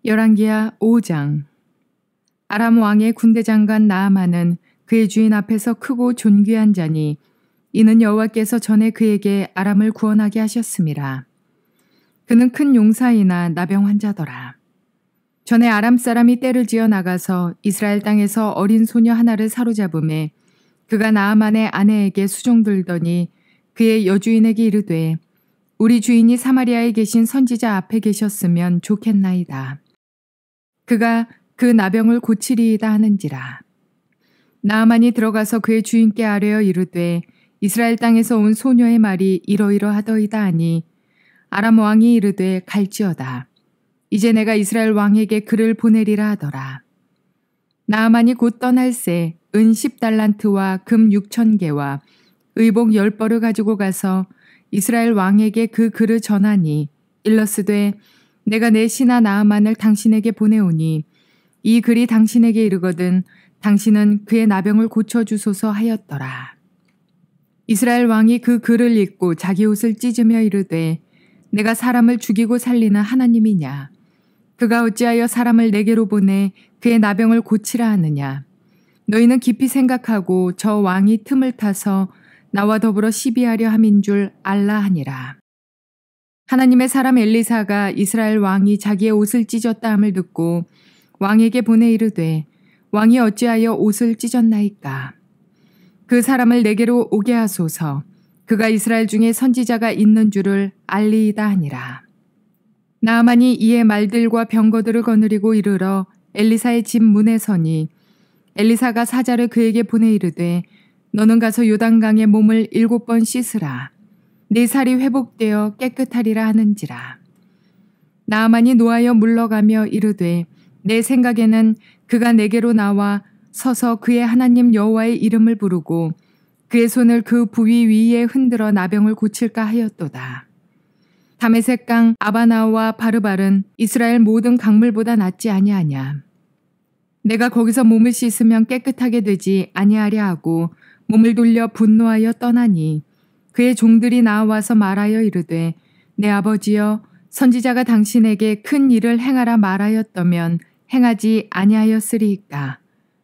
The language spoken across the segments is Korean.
열왕기하 5장. 아람 왕의 군대 장관 나아만은 그의 주인 앞에서 크고 존귀한 자니 이는 여호와께서 전에 그에게 아람을 구원하게 하셨음이라. 그는 큰 용사이나 나병 환자더라. 전에 아람 사람이 떼를 지어 나가서 이스라엘 땅에서 어린 소녀 하나를 사로잡음에 그가 나아만의 아내에게 수종들더니 그의 여주인에게 이르되 우리 주인이 사마리아에 계신 선지자 앞에 계셨으면 좋겠나이다. 그가 그 나병을 고치리이다 하는지라. 나아만이 들어가서 그의 주인께 아뢰어 이르되 이스라엘 땅에서 온 소녀의 말이 이러이러하더이다 하니 아람 왕이 이르되 갈지어다. 이제 내가 이스라엘 왕에게 그를 보내리라 하더라. 나아만이 곧 떠날새 은 10달란트와 금 6,000개와 의복 10벌을 가지고 가서 이스라엘 왕에게 그 글을 전하니 일러스되 내가 내 신하 나아만을 당신에게 보내오니 이 글이 당신에게 이르거든 당신은 그의 나병을 고쳐주소서 하였더라. 이스라엘 왕이 그 글을 읽고 자기 옷을 찢으며 이르되 내가 사람을 죽이고 살리는 하나님이냐. 그가 어찌하여 사람을 내게로 보내 그의 나병을 고치라 하느냐. 너희는 깊이 생각하고 저 왕이 틈을 타서 나와 더불어 시비하려 함인 줄 알라 하니라. 하나님의 사람 엘리사가 이스라엘 왕이 자기의 옷을 찢었다 함을 듣고 왕에게 보내 이르되 왕이 어찌하여 옷을 찢었나이까. 그 사람을 내게로 오게 하소서. 그가 이스라엘 중에 선지자가 있는 줄을 알리이다 하니라. 나아만이 이에 말들과 병거들을 거느리고 이르러 엘리사의 집 문에 서니 엘리사가 사자를 그에게 보내 이르되 너는 가서 요단강에 몸을 7번 씻으라. 네 살이 회복되어 깨끗하리라 하는지라. 나아만이 노하여 물러가며 이르되 내 생각에는 그가 내게로 나와 서서 그의 하나님 여호와의 이름을 부르고 그의 손을 그 부위 위에 흔들어 나병을 고칠까 하였도다. 다메섹강 아바나와 바르발은 이스라엘 모든 강물보다 낫지 아니하냐. 내가 거기서 몸을 씻으면 깨끗하게 되지 아니하랴 하고 몸을 돌려 분노하여 떠나니 그의 종들이 나와서 말하여 이르되 내 아버지여 선지자가 당신에게 큰 일을 행하라 말하였다면 행하지 아니하였으리이까.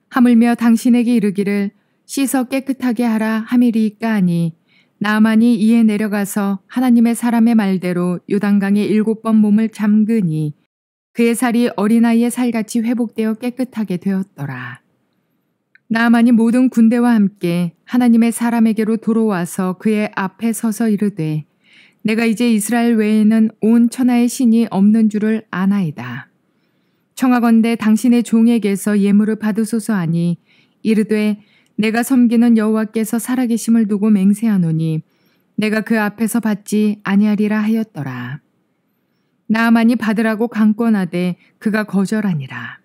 하물며 당신에게 이르기를 씻어 깨끗하게 하라 함이리이까 하니 나아만이 이에 내려가서 하나님의 사람의 말대로 요단강에 7번 몸을 잠그니 그의 살이 어린아이의 살같이 회복되어 깨끗하게 되었더라. 나아만이 모든 군대와 함께 하나님의 사람에게로 돌아와서 그의 앞에 서서 이르되 내가 이제 이스라엘 외에는 온 천하의 신이 없는 줄을 아나이다. 청하건대 당신의 종에게서 예물을 받으소서 하니 이르되 내가 섬기는 여호와께서 살아계심을 두고 맹세하노니 내가 그 앞에서 받지 아니하리라 하였더라. 나아만이 받으라고 강권하되 그가 거절하니라.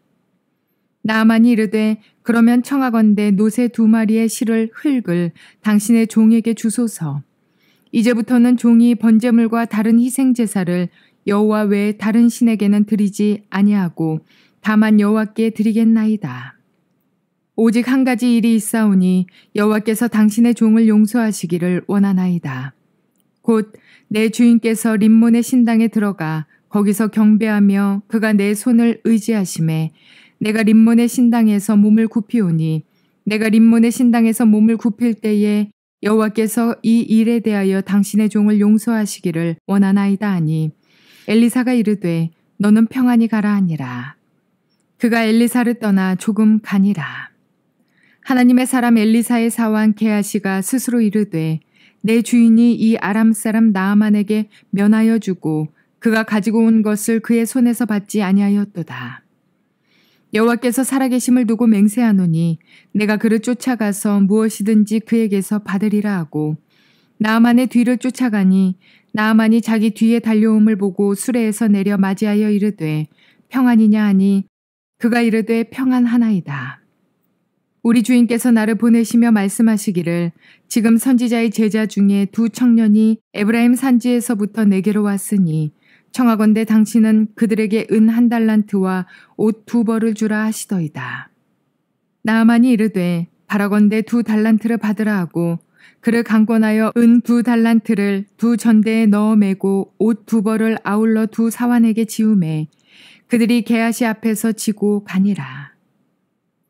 나아만이 이르되 그러면 청하건대 노새 2마리의 실을 흙을 당신의 종에게 주소서. 이제부터는 종이 번제물과 다른 희생제사를 여호와 외에 다른 신에게는 드리지 아니하고 다만 여호와께 드리겠나이다. 오직 한 가지 일이 있사오니 여호와께서 당신의 종을 용서하시기를 원하나이다. 곧 내 주인께서 림몬의 신당에 들어가 거기서 경배하며 그가 내 손을 의지하심에 내가 림몬의 신당에서 몸을 굽히오니 내가 림몬의 신당에서 몸을 굽힐 때에 여호와께서 이 일에 대하여 당신의 종을 용서하시기를 원하나이다 하니 엘리사가 이르되 너는 평안히 가라 하니라. 그가 엘리사를 떠나 조금 가니라. 하나님의 사람 엘리사의 사환 게하시가 스스로 이르되 내 주인이 이 아람 사람 나아만에게 면하여 주고 그가 가지고 온 것을 그의 손에서 받지 아니하였도다. 여호와께서 살아계심을 두고 맹세하노니 내가 그를 쫓아가서 무엇이든지 그에게서 받으리라 하고 나아만의 뒤를 쫓아가니 나아만이 자기 뒤에 달려옴을 보고 수레에서 내려 맞이하여 이르되 평안이냐 하니 그가 이르되 평안하나이다. 우리 주인께서 나를 보내시며 말씀하시기를 지금 선지자의 제자 중에 2 청년이 에브라임 산지에서부터 내게로 왔으니 청하건대 당신은 그들에게 은 1달란트와 옷 2벌을 주라 하시더이다. 나아만이 이르되 바라건대 2달란트를 받으라 하고 그를 강권하여 은 2달란트를 2 전대에 넣어 매고 옷 2벌을 아울러 2 사환에게 지우매 그들이 게하시 앞에서 지고 가니라.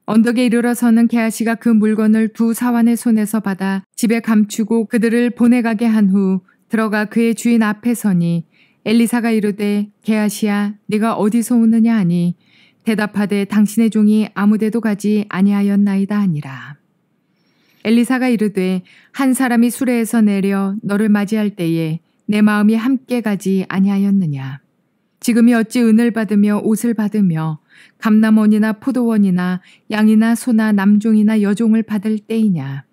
언덕에 이르러서는 게하시가 그 물건을 두 사환의 손에서 받아 집에 감추고 그들을 보내가게 한 후 들어가 그의 주인 앞에 서니 엘리사가 이르되 게하시야 네가 어디서 오느냐 하니 대답하되 당신의 종이 아무데도 가지 아니하였나이다 하니라. 엘리사가 이르되 한 사람이 수레에서 내려 너를 맞이할 때에 내 마음이 함께 가지 아니하였느냐. 지금이 어찌 은을 받으며 옷을 받으며 감남원이나 포도원이나 양이나 소나 남종이나 여종을 받을 때이냐.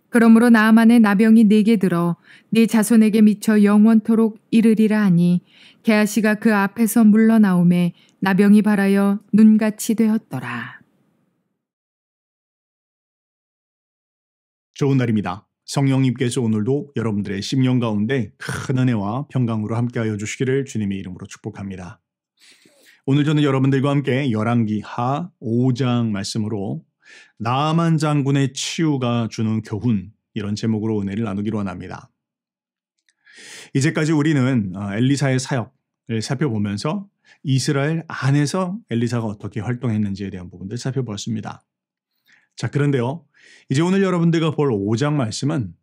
그러므로 나아만의 나병이 네게 들어 네 자손에게 미쳐 영원토록 이르리라 하니 게하시가 그 앞에서 물러나오매 나병이 발하여 눈같이 되었더라. 좋은 날입니다. 성령님께서 오늘도 여러분들의 심령 가운데 큰 은혜와 평강으로 함께하여 주시기를 주님의 이름으로 축복합니다. 오늘 저는 여러분들과 함께 열왕기 하 5장 말씀으로 나아만 장군의 치유가 주는 교훈, 이런 제목으로 은혜를 나누기로 원합니다. 이제까지 우리는 엘리사의 사역을 살펴보면서 이스라엘 안에서 엘리사가 어떻게 활동했는지에 대한 부분들 살펴보았습니다. 자, 그런데요, 이제 오늘 여러분들과 볼 5장 말씀은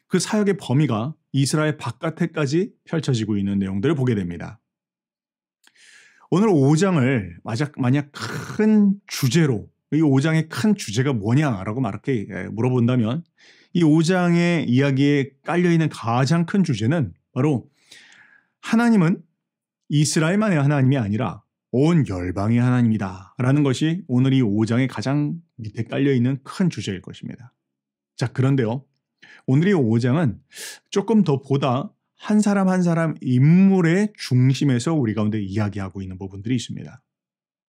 그 사역의 범위가 이스라엘 바깥에까지 펼쳐지고 있는 내용들을 보게 됩니다. 오늘 5장을 만약 큰 주제로, 이 5장의 큰 주제가 뭐냐라고 이렇게 물어본다면 이 5장의 이야기에 깔려있는 가장 큰 주제는 바로 하나님은 이스라엘만의 하나님이 아니라 온 열방의 하나님이다 라는 것이 오늘 이 5장의 가장 밑에 깔려있는 큰 주제일 것입니다. 자, 그런데요, 오늘 이 5장은 조금 더 보다 한 사람 한 사람 인물의 중심에서 우리 가운데 이야기하고 있는 부분들이 있습니다.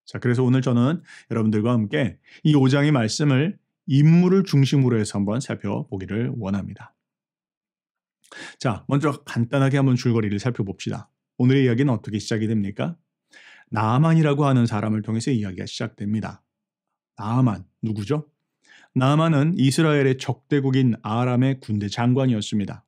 자, 그래서 오늘 저는 여러분들과 함께 이 5장의 말씀을 인물을 중심으로 해서 한번 살펴보기를 원합니다. 자, 먼저 간단하게 한번 줄거리를 살펴봅시다. 오늘의 이야기는 어떻게 시작이 됩니까? 나아만이라고 하는 사람을 통해서 이야기가 시작됩니다. 나아만, 누구죠? 나아만은 이스라엘의 적대국인 아람의 군대 장관이었습니다.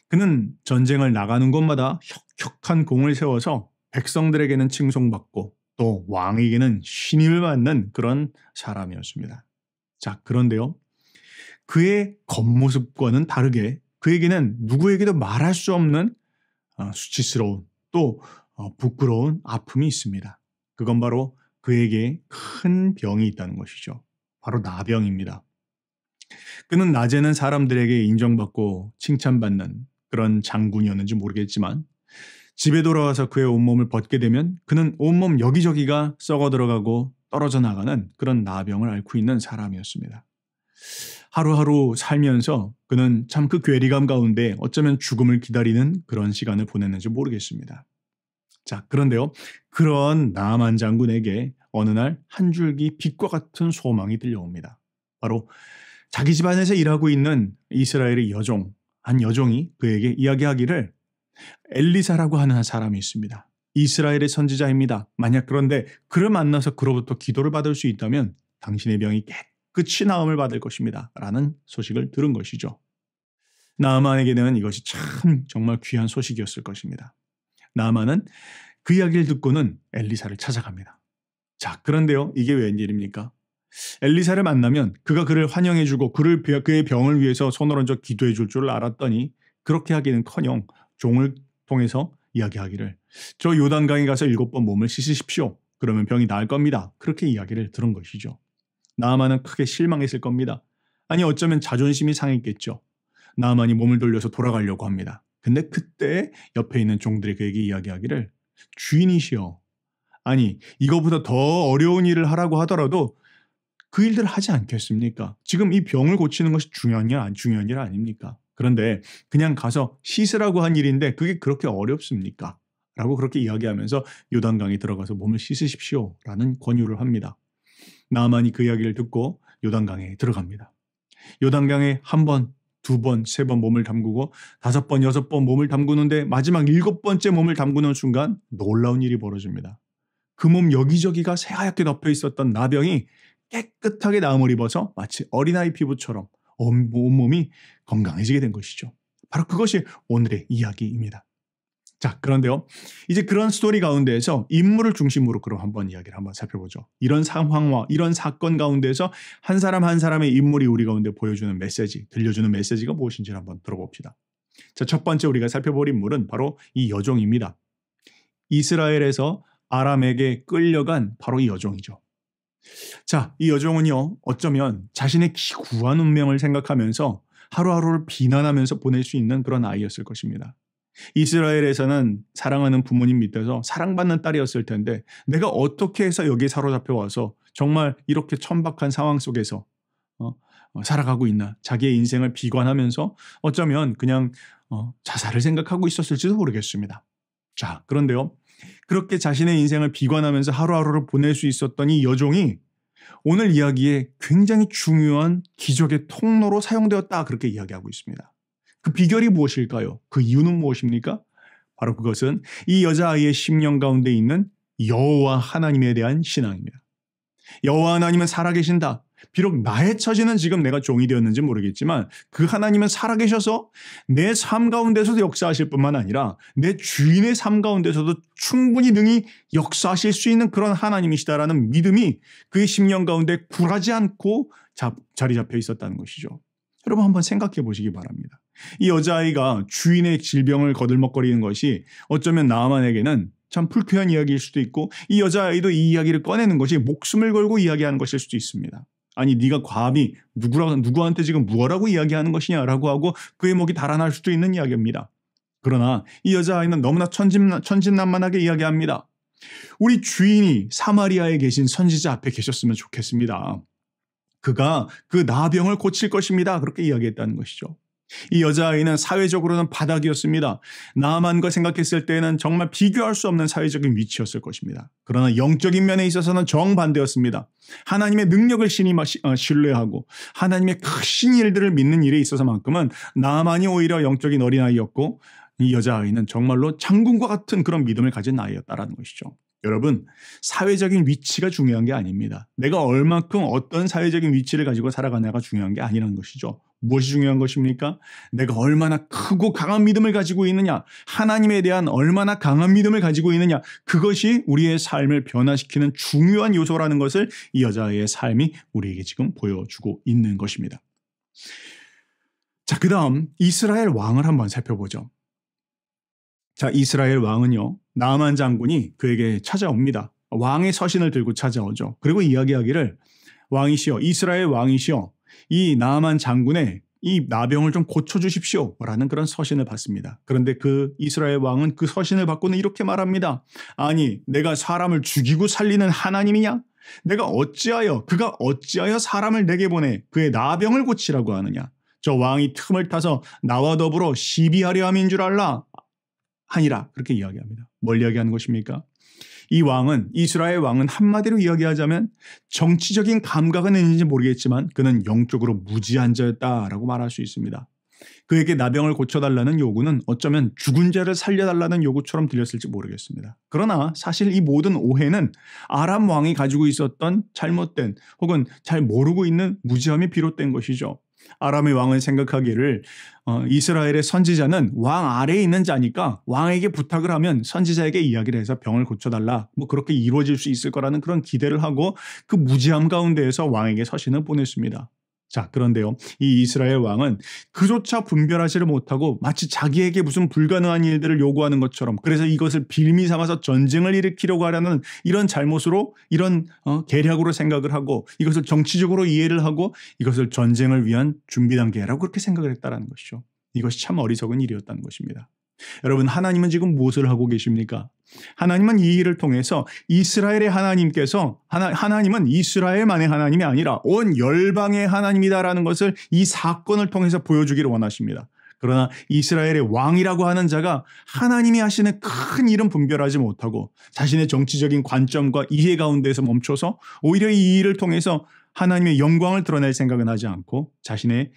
그는 전쟁을 나가는 곳마다 혁혁한 공을 세워서 백성들에게는 칭송받고 또 왕에게는 신임을 받는 그런 사람이었습니다. 자, 그런데요, 그의 겉모습과는 다르게 그에게는 누구에게도 말할 수 없는 수치스러운 또 부끄러운 아픔이 있습니다. 그건 바로 그에게 큰 병이 있다는 것이죠. 바로 나병입니다. 그는 낮에는 사람들에게 인정받고 칭찬받는 그런 장군이었는지 모르겠지만 집에 돌아와서 그의 온몸을 벗게 되면 그는 온몸 여기저기가 썩어 들어가고 떨어져 나가는 그런 나병을 앓고 있는 사람이었습니다. 하루하루 살면서 그는 참 그 괴리감 가운데 어쩌면 죽음을 기다리는 그런 시간을 보냈는지 모르겠습니다. 자, 그런데요, 그런 나아만 장군에게 어느 날 한 줄기 빛과 같은 소망이 들려옵니다. 바로 자기 집안에서 일하고 있는 이스라엘의 한 여종이 그에게 이야기하기를 엘리사라고 하는 한 사람이 있습니다. 이스라엘의 선지자입니다. 만약 그런데 그를 만나서 그로부터 기도를 받을 수 있다면 당신의 병이 깨끗이 나음을 받을 것입니다. 라는 소식을 들은 것이죠. 나아만에게는 이것이 참 정말 귀한 소식이었을 것입니다. 나아만은 그 이야기를 듣고는 엘리사를 찾아갑니다. 자, 그런데요, 이게 웬일입니까? 엘리사를 만나면 그가 그를 환영해주고 그의 병을 위해서 손을 얹어 기도해줄 줄 알았더니 그렇게 하기는커녕 종을 통해서 이야기하기를 저 요단강에 가서 7번 몸을 씻으십시오. 그러면 병이 나을 겁니다. 그렇게 이야기를 들은 것이죠. 나아만은 크게 실망했을 겁니다. 아니, 어쩌면 자존심이 상했겠죠. 나아만이 몸을 돌려서 돌아가려고 합니다. 근데 그때 옆에 있는 종들이 그에게 이야기하기를 주인이시여, 아니 이거보다 더 어려운 일을 하라고 하더라도 그 일들을 하지 않겠습니까? 지금 이 병을 고치는 것이 중요한 일 아닙니까? 그런데 그냥 가서 씻으라고 한 일인데 그게 그렇게 어렵습니까? 라고 그렇게 이야기하면서 요단강에 들어가서 몸을 씻으십시오 라는 권유를 합니다. 나아만이 그 이야기를 듣고 요단강에 들어갑니다. 요단강에 한 번, 2번, 3번 몸을 담그고 5번, 6번 몸을 담그는데 마지막 7번째 몸을 담그는 순간 놀라운 일이 벌어집니다. 그 몸 여기저기가 새하얗게 덮여 있었던 나병이 깨끗하게 나음을 입어서 마치 어린아이 피부처럼 온몸이 건강해지게 된 것이죠. 바로 그것이 오늘의 이야기입니다. 자, 그런데요. 이제 그런 스토리 가운데에서 인물을 중심으로 그럼 한번 이야기를 한번 살펴보죠. 이런 상황과 이런 사건 가운데에서 한 사람 한 사람의 인물이 우리 가운데 보여주는 메시지, 들려주는 메시지가 무엇인지를 한번 들어봅시다. 자, 첫 번째 우리가 살펴볼 인물은 바로 이 여종입니다. 이스라엘에서 아람에게 끌려간 바로 이 여종이죠. 자, 이 여종은요, 어쩌면 자신의 기구한 운명을 생각하면서 하루하루를 비난하면서 보낼 수 있는 그런 아이였을 것입니다. 이스라엘에서는 사랑하는 부모님 밑에서 사랑받는 딸이었을 텐데 내가 어떻게 해서 여기에 사로잡혀 와서 정말 이렇게 천박한 상황 속에서 살아가고 있나, 자기의 인생을 비관하면서 어쩌면 그냥 자살을 생각하고 있었을지도 모르겠습니다. 자, 그런데요, 그렇게 자신의 인생을 비관하면서 하루하루를 보낼 수 있었던 이 여종이 오늘 이야기에 굉장히 중요한 기적의 통로로 사용되었다, 그렇게 이야기하고 있습니다. 그 비결이 무엇일까요? 그 이유는 무엇입니까? 바로 그것은 이 여자아이의 심령 가운데 있는 여호와 하나님에 대한 신앙입니다. 여호와 하나님은 살아계신다. 비록 나의 처지는 지금 내가 종이 되었는지 모르겠지만 그 하나님은 살아계셔서 내 삶 가운데서도 역사하실 뿐만 아니라 내 주인의 삶 가운데서도 충분히 능히 역사하실 수 있는 그런 하나님이시다라는 믿음이 그의 심령 가운데 굴하지 않고 자리 잡혀 있었다는 것이죠. 여러분 한번 생각해 보시기 바랍니다. 이 여자아이가 주인의 질병을 거들먹거리는 것이 어쩌면 나아만에게는 참 불쾌한 이야기일 수도 있고 이 여자아이도 이 이야기를 꺼내는 것이 목숨을 걸고 이야기하는 것일 수도 있습니다. 아니 네가 감히 누구한테 지금 무엇라고 이야기하는 것이냐라고 하고 그의 목이 달아날 수도 있는 이야기입니다. 그러나 이 여자아이는 너무나 천진난만하게 이야기합니다. 우리 주인이 사마리아에 계신 선지자 앞에 계셨으면 좋겠습니다. 그가 그 나병을 고칠 것입니다. 그렇게 이야기했다는 것이죠. 이 여자아이는 사회적으로는 바닥이었습니다. 나아만과 생각했을 때는 정말 비교할 수 없는 사회적인 위치였을 것입니다. 그러나 영적인 면에 있어서는 정반대였습니다. 하나님의 능력을 신뢰하고 하나님의 크신 일들을 믿는 일에 있어서만큼은 나아만이 오히려 영적인 어린아이였고 이 여자아이는 정말로 장군과 같은 그런 믿음을 가진 아이였다라는 것이죠. 여러분, 사회적인 위치가 중요한 게 아닙니다. 내가 얼만큼 어떤 사회적인 위치를 가지고 살아가냐가 중요한 게 아니라는 것이죠. 무엇이 중요한 것입니까? 내가 얼마나 크고 강한 믿음을 가지고 있느냐, 하나님에 대한 얼마나 강한 믿음을 가지고 있느냐, 그것이 우리의 삶을 변화시키는 중요한 요소라는 것을 이 여자의 삶이 우리에게 지금 보여주고 있는 것입니다. 자, 그 다음 이스라엘 왕을 한번 살펴보죠. 자, 이스라엘 왕은요, 나아만 장군이 그에게 찾아옵니다. 왕의 서신을 들고 찾아오죠. 그리고 이야기하기를 왕이시여, 이스라엘 왕이시여, 이 나아만 장군의 이 나병을 좀 고쳐주십시오 라는 그런 서신을 받습니다. 그런데 그 이스라엘 왕은 그 서신을 받고는 이렇게 말합니다. 아니, 내가 사람을 죽이고 살리는 하나님이냐? 그가 어찌하여 사람을 내게 보내 그의 나병을 고치라고 하느냐? 저 왕이 틈을 타서 나와 더불어 시비하려 함인 줄 알라 하니라. 그렇게 이야기합니다. 뭘 이야기하는 것입니까? 이스라엘 왕은 한마디로 이야기하자면 정치적인 감각은 있는지 모르겠지만 그는 영적으로 무지한 자였다라고 말할 수 있습니다. 그에게 나병을 고쳐달라는 요구는 어쩌면 죽은 자를 살려달라는 요구처럼 들렸을지 모르겠습니다. 그러나 사실 이 모든 오해는 아람 왕이 가지고 있었던 잘못된 혹은 잘 모르고 있는 무지함이 비롯된 것이죠. 아람의 왕은 생각하기를 이스라엘의 선지자는 왕 아래에 있는 자니까 왕에게 부탁을 하면 선지자에게 이야기를 해서 병을 고쳐달라, 그렇게 이루어질 수 있을 거라는 그런 기대를 하고 그 무지함 가운데에서 왕에게 서신을 보냈습니다. 자, 그런데요, 이 이스라엘 왕은 그조차 분별하지를 못하고 마치 자기에게 무슨 불가능한 일들을 요구하는 것처럼, 그래서 이것을 빌미 삼아서 전쟁을 일으키려고 하려는 이런 잘못으로, 이런 계략으로 생각을 하고 이것을 정치적으로 이해를 하고 이것을 전쟁을 위한 준비 단계라고 그렇게 생각을 했다는 것이죠. 이것이 참 어리석은 일이었다는 것입니다. 여러분, 하나님은 지금 무엇을 하고 계십니까? 하나님은 이 일을 통해서 이스라엘의 하나님께서 하나님은 이스라엘만의 하나님이 아니라 온 열방의 하나님이다라는 것을 이 사건을 통해서 보여주기를 원하십니다. 그러나 이스라엘의 왕이라고 하는 자가 하나님이 하시는 큰 일은 분별하지 못하고 자신의 정치적인 관점과 이해 가운데서 멈춰서 오히려 이 일을 통해서 하나님의 영광을 드러낼 생각은 하지 않고 자신에게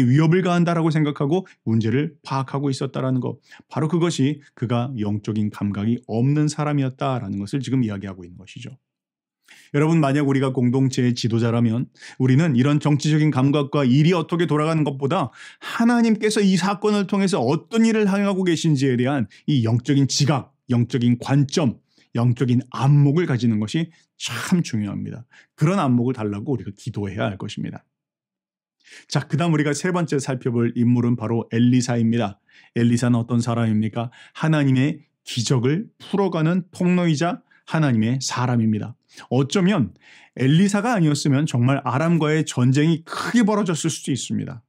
위협을 가한다라고 생각하고 문제를 파악하고 있었다라는 것, 바로 그것이 그가 영적인 감각이 없는 사람이었다라는 것을 지금 이야기하고 있는 것이죠. 여러분, 만약 우리가 공동체의 지도자라면 우리는 이런 정치적인 감각과 일이 어떻게 돌아가는 것보다 하나님께서 이 사건을 통해서 어떤 일을 행하고 계신지에 대한 이 영적인 지각, 영적인 관점, 영적인 안목을 가지는 것이 참 중요합니다. 그런 안목을 달라고 우리가 기도해야 할 것입니다. 자, 그 다음 우리가 세 번째 살펴볼 인물은 바로 엘리사입니다. 엘리사는 어떤 사람입니까? 하나님의 기적을 풀어가는 통로이자 하나님의 사람입니다. 어쩌면 엘리사가 아니었으면 정말 아람과의 전쟁이 크게 벌어졌을 수도 있습니다.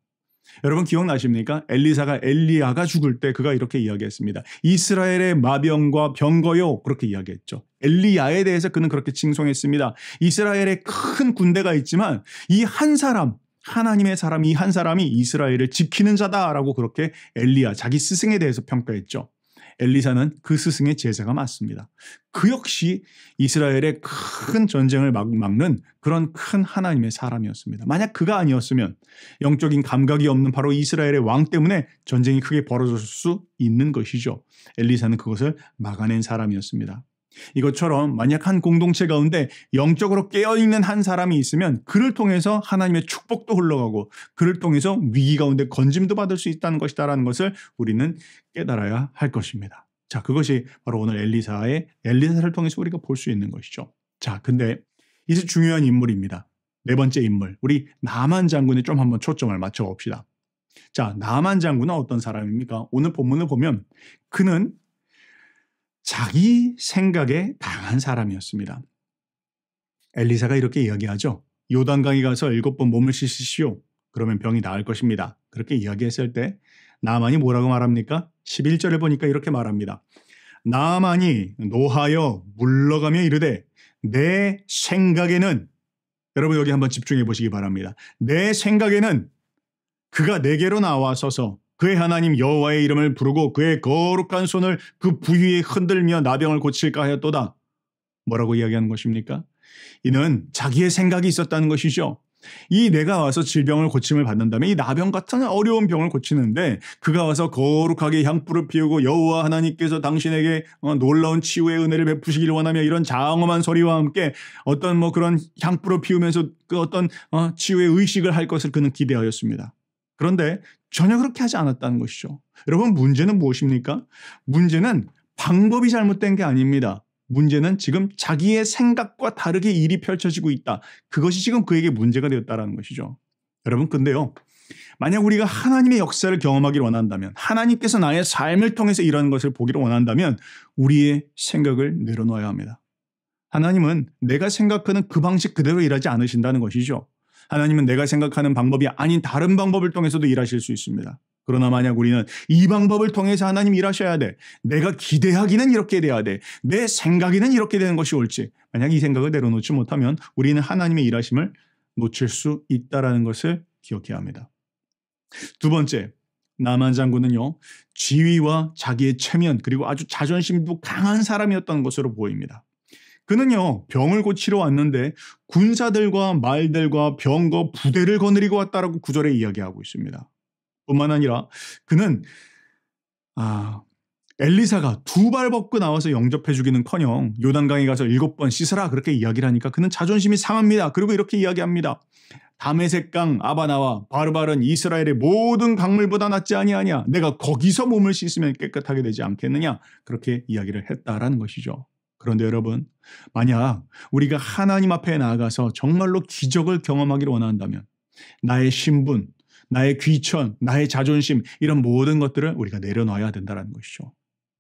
여러분 기억나십니까? 엘리사가 엘리야가 죽을 때 그가 이렇게 이야기했습니다. 이스라엘의 마병과 병거요, 그렇게 이야기했죠. 엘리야에 대해서 그는 그렇게 칭송했습니다. 이스라엘에 큰 군대가 있지만 이 한 사람, 하나님의 사람, 이 한 사람이 이스라엘을 지키는 자다라고 그렇게 엘리야, 자기 스승에 대해서 평가했죠. 엘리사는 그 스승의 제자가 맞습니다. 그 역시 이스라엘의 큰 전쟁을 막는 그런 큰 하나님의 사람이었습니다. 만약 그가 아니었으면 영적인 감각이 없는 바로 이스라엘의 왕 때문에 전쟁이 크게 벌어졌을 수 있는 것이죠. 엘리사는 그것을 막아낸 사람이었습니다. 이것처럼 만약 한 공동체 가운데 영적으로 깨어있는 한 사람이 있으면 그를 통해서 하나님의 축복도 흘러가고 그를 통해서 위기 가운데 건짐도 받을 수 있다는 것이다라는 것을 우리는 깨달아야 할 것입니다. 자, 그것이 바로 오늘 엘리사를 통해서 우리가 볼 수 있는 것이죠. 자, 근데 이제 중요한 인물입니다. 네 번째 인물, 우리 나만 장군에 좀 한번 초점을 맞춰 봅시다. 자, 나만 장군은 어떤 사람입니까? 오늘 본문을 보면 그는 자기 생각에 강한 사람이었습니다. 엘리사가 이렇게 이야기하죠. 요단강에 가서 7번 몸을 씻으시오. 그러면 병이 나을 것입니다. 그렇게 이야기했을 때 나만이 뭐라고 말합니까? 11절에 보니까 이렇게 말합니다. 나만이 노하여 물러가며 이르되 내 생각에는, 여러분 여기 한번 집중해 보시기 바랍니다. 내 생각에는 그가 내게로 나와서서 그의 하나님 여호와의 이름을 부르고 그의 거룩한 손을 그 부위에 흔들며 나병을 고칠까 하였도다. 뭐라고 이야기하는 것입니까? 이는 자기의 생각이 있었다는 것이죠. 이 내가 와서 질병을 고침을 받는다면 이 나병 같은 어려운 병을 고치는데 그가 와서 거룩하게 향불을 피우고 여호와 하나님께서 당신에게 놀라운 치유의 은혜를 베푸시길 원하며 이런 장엄한 소리와 함께 어떤 그런 향불을 피우면서 그 어떤 치유의 의식을 할 것을 그는 기대하였습니다. 그런데 전혀 그렇게 하지 않았다는 것이죠. 여러분, 문제는 무엇입니까? 문제는 방법이 잘못된 게 아닙니다. 문제는 지금 자기의 생각과 다르게 일이 펼쳐지고 있다. 그것이 지금 그에게 문제가 되었다는 것이죠. 여러분, 근데요, 만약 우리가 하나님의 역사를 경험하기를 원한다면, 하나님께서 나의 삶을 통해서 일하는 것을 보기를 원한다면 우리의 생각을 내려놓아야 합니다. 하나님은 내가 생각하는 그 방식 그대로 일하지 않으신다는 것이죠. 하나님은 내가 생각하는 방법이 아닌 다른 방법을 통해서도 일하실 수 있습니다. 그러나 만약 우리는 이 방법을 통해서 하나님 일하셔야 돼. 내가 기대하기는 이렇게 돼야 돼. 내 생각에는 이렇게 되는 것이 옳지. 만약 이 생각을 내려놓지 못하면 우리는 하나님의 일하심을 놓칠 수 있다는 것을 기억해야 합니다. 두 번째, 나만 장군은요, 지위와 자기의 체면 그리고 아주 자존심도 강한 사람이었던 것으로 보입니다. 그는요, 병을 고치러 왔는데 군사들과 말들과 병거 부대를 거느리고 왔다라고 구절에 이야기하고 있습니다. 뿐만 아니라 그는 엘리사가 2발 벗고 나와서 영접해 주기는커녕 요단강에 가서 7번 씻으라 그렇게 이야기를 하니까 그는 자존심이 상합니다. 그리고 이렇게 이야기합니다. 다메섹강 아바나와 바르발은 이스라엘의 모든 강물보다 낫지 아니하냐. 내가 거기서 몸을 씻으면 깨끗하게 되지 않겠느냐. 그렇게 이야기를 했다라는 것이죠. 그런데 여러분, 만약 우리가 하나님 앞에 나아가서 정말로 기적을 경험하기를 원한다면 나의 신분, 나의 귀천, 나의 자존심 이런 모든 것들을 우리가 내려놔야 된다는 것이죠.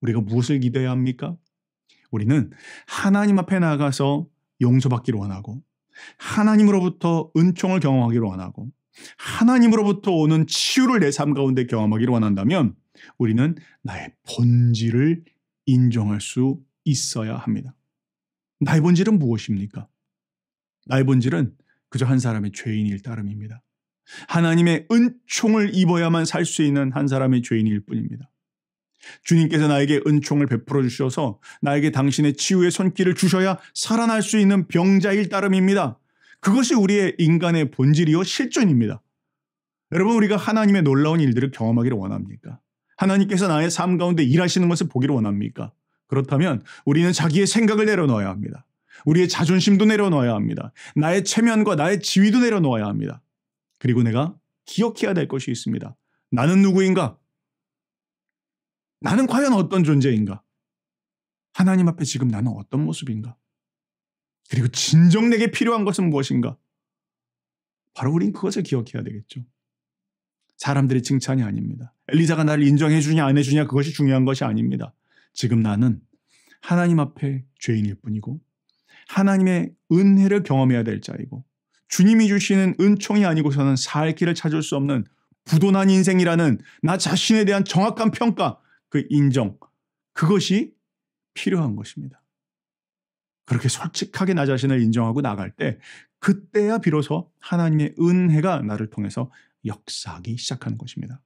우리가 무엇을 기대해야 합니까? 우리는 하나님 앞에 나아가서 용서받기를 원하고 하나님으로부터 은총을 경험하기를 원하고 하나님으로부터 오는 치유를 내 삶 가운데 경험하기를 원한다면 우리는 나의 본질을 인정할 수 있어야 합니다. 나의 본질은 무엇입니까? 나의 본질은 그저 한 사람의 죄인일 따름입니다. 하나님의 은총을 입어야만 살 수 있는 한 사람의 죄인일 뿐입니다. 주님께서 나에게 은총을 베풀어 주셔서 나에게 당신의 치유의 손길을 주셔야 살아날 수 있는 병자일 따름입니다. 그것이 우리의 인간의 본질이요 실존입니다. 여러분, 우리가 하나님의 놀라운 일들을 경험하기를 원합니까? 하나님께서 나의 삶 가운데 일하시는 것을 보기를 원합니까? 그렇다면 우리는 자기의 생각을 내려놓아야 합니다. 우리의 자존심도 내려놓아야 합니다. 나의 체면과 나의 지위도 내려놓아야 합니다. 그리고 내가 기억해야 될 것이 있습니다. 나는 누구인가? 나는 과연 어떤 존재인가? 하나님 앞에 지금 나는 어떤 모습인가? 그리고 진정 내게 필요한 것은 무엇인가? 바로 우린 그것을 기억해야 되겠죠. 사람들의 칭찬이 아닙니다. 엘리사가 나를 인정해 주냐 안 해주냐 그것이 중요한 것이 아닙니다. 지금 나는 하나님 앞에 죄인일 뿐이고 하나님의 은혜를 경험해야 될 자이고 주님이 주시는 은총이 아니고서는 살 길을 찾을 수 없는 부도난 인생이라는 나 자신에 대한 정확한 평가, 그 인정, 그것이 필요한 것입니다. 그렇게 솔직하게 나 자신을 인정하고 나갈 때 그때야 비로소 하나님의 은혜가 나를 통해서 역사하기 시작하는 것입니다.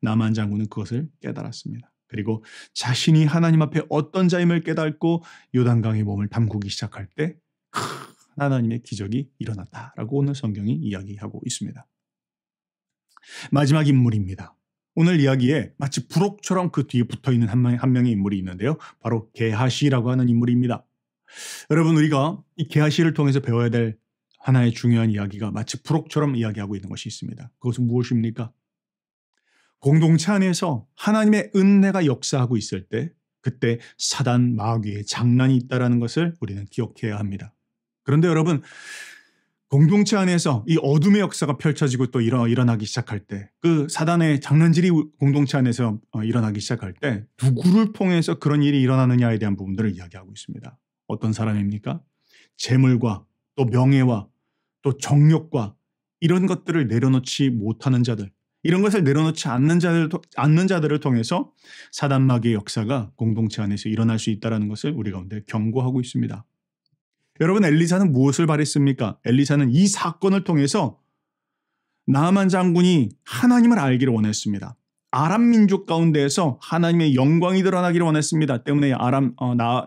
나만 장군은 그것을 깨달았습니다. 그리고 자신이 하나님 앞에 어떤 자임을 깨닫고 요단강에 몸을 담그기 시작할 때 하나님의 기적이 일어났다라고 오늘 성경이 이야기하고 있습니다. 마지막 인물입니다. 오늘 이야기에 마치 부록처럼 그 뒤에 붙어있는 한 명의 인물이 있는데요. 바로 게하시라고 하는 인물입니다. 여러분, 우리가 이 게하시를 통해서 배워야 될 하나의 중요한 이야기가 마치 부록처럼 이야기하고 있는 것이 있습니다. 그것은 무엇입니까? 공동체 안에서 하나님의 은혜가 역사하고 있을 때 그때 사단 마귀의 장난이 있다는 것을 우리는 기억해야 합니다. 그런데 여러분, 공동체 안에서 이 어둠의 역사가 펼쳐지고 또 일어나기 시작할 때, 그 사단의 장난질이 공동체 안에서 일어나기 시작할 때 누구를 통해서 그런 일이 일어나느냐에 대한 부분들을 이야기하고 있습니다. 어떤 사람입니까? 재물과 또 명예와 또 정욕과 이런 것들을 내려놓지 못하는 자들, 이런 것을 내려놓지 않는 자들을 통해서 사단 마귀의 역사가 공동체 안에서 일어날 수 있다는 것을 우리 가운데 경고하고 있습니다. 여러분, 엘리사는 무엇을 바랬습니까? 엘리사는 이 사건을 통해서 나아만 장군이 하나님을 알기를 원했습니다. 아람 민족 가운데에서 하나님의 영광이 드러나기를 원했습니다. 때문에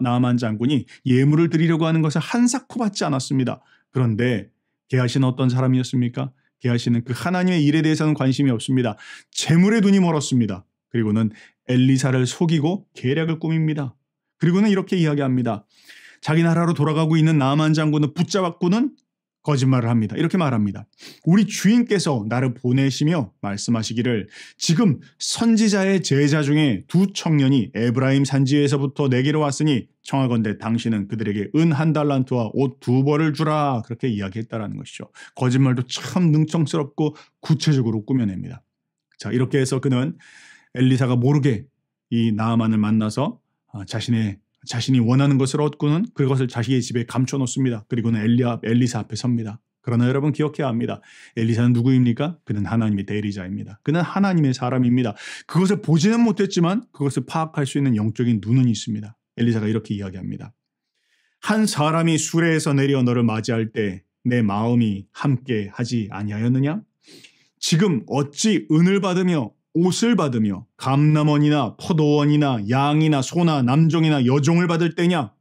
나아만 장군이 예물을 드리려고 하는 것을 한사코 받지 않았습니다. 그런데 게하시는 어떤 사람이었습니까? 게하시는 그 하나님의 일에 대해서는 관심이 없습니다. 재물에 눈이 멀었습니다. 그리고는 엘리사를 속이고 계략을 꾸밉니다. 그리고는 이렇게 이야기합니다. 자기 나라로 돌아가고 있는 나아만 장군을 붙잡았고는 거짓말을 합니다. 이렇게 말합니다. 우리 주인께서 나를 보내시며 말씀하시기를 지금 선지자의 제자 중에 두 청년이 에브라임 산지에서부터 내게로 왔으니 청하건대 당신은 그들에게 은 1달란트와 옷 2벌을 주라. 그렇게 이야기했다라는 것이죠. 거짓말도 참 능청스럽고 구체적으로 꾸며냅니다. 자, 이렇게 해서 그는 엘리사가 모르게 이 나아만을 만나서 자신이 원하는 것을 얻고는 그것을 자신의 집에 감춰놓습니다. 그리고는 엘리사 앞에 섭니다. 그러나 여러분 기억해야 합니다. 엘리사는 누구입니까? 그는 하나님의 대리자입니다. 그는 하나님의 사람입니다. 그것을 보지는 못했지만 그것을 파악할 수 있는 영적인 눈은 있습니다. 엘리사가 이렇게 이야기합니다. 한 사람이 수레에서 내려 너를 맞이할 때 내 마음이 함께 하지 아니하였느냐? 지금 어찌 은을 받으며 옷을 받으며 감람원이나 포도원이나 양이나 소나 남종이나 여종을 받을 때냐?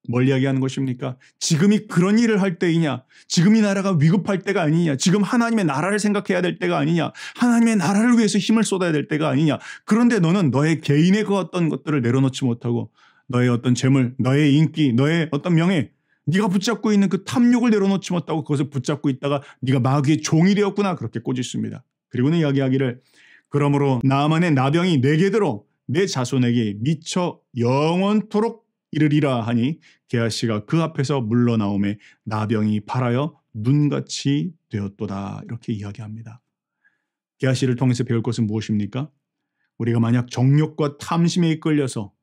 뭘 이야기하는 것입니까? 지금이 그런 일을 할 때이냐? 지금 이 나라가 위급할 때가 아니냐? 지금 하나님의 나라를 생각해야 될 때가 아니냐? 하나님의 나라를 위해서 힘을 쏟아야 될 때가 아니냐? 그런데 너는 너의 개인의 그 어떤 것들을 내려놓지 못하고 너의 어떤 재물, 너의 인기, 너의 어떤 명예, 네가 붙잡고 있는 그 탐욕을 내려놓지 못하고 그것을 붙잡고 있다가 네가 마귀의 종이 되었구나, 그렇게 꼬집습니다. 그리고는 이야기하기를 그러므로 나아만의 나병이 내게 들어 내 자손에게 미쳐 영원토록 이르리라 하니 게하시가 그 앞에서 물러나오매 나병이 발하여 눈같이 되었도다. 이렇게 이야기합니다. 게하시를 통해서 배울 것은 무엇입니까? 우리가 만약 정욕과 탐심에 이끌려서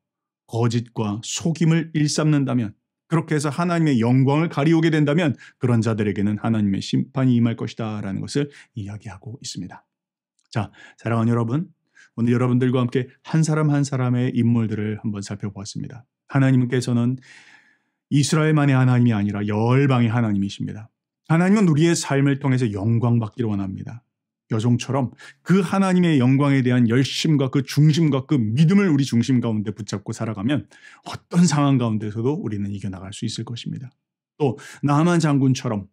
거짓과 속임을 일삼는다면, 그렇게 해서 하나님의 영광을 가리우게 된다면 그런 자들에게는 하나님의 심판이 임할 것이다 라는 것을 이야기하고 있습니다. 자, 사랑하는 여러분, 오늘 여러분들과 함께 한 사람 한 사람의 인물들을 한번 살펴보았습니다. 하나님께서는 이스라엘만의 하나님이 아니라 열방의 하나님이십니다. 하나님은 우리의 삶을 통해서 영광 받기를 원합니다. 여종처럼 그 하나님의 영광에 대한 열심과 그 중심과 그 믿음을 우리 중심 가운데 붙잡고 살아가면 어떤 상황 가운데서도 우리는 이겨나갈 수 있을 것입니다. 또 나아만 장군처럼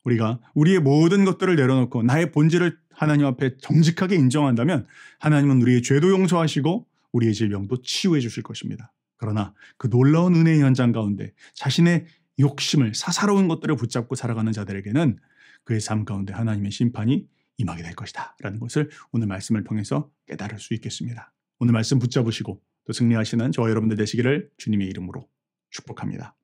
우리가 우리의 모든 것들을 내려놓고 나의 본질을 하나님 앞에 정직하게 인정한다면 하나님은 우리의 죄도 용서하시고 우리의 질병도 치유해 주실 것입니다. 그러나 그 놀라운 은혜의 현장 가운데 자신의 욕심을 사사로운 것들을 붙잡고 살아가는 자들에게는 그의 삶 가운데 하나님의 심판이 임하게 될 것이다 라는 것을 오늘 말씀을 통해서 깨달을 수 있겠습니다. 오늘 말씀 붙잡으시고 또 승리하시는 저와 여러분들 되시기를 주님의 이름으로 축복합니다.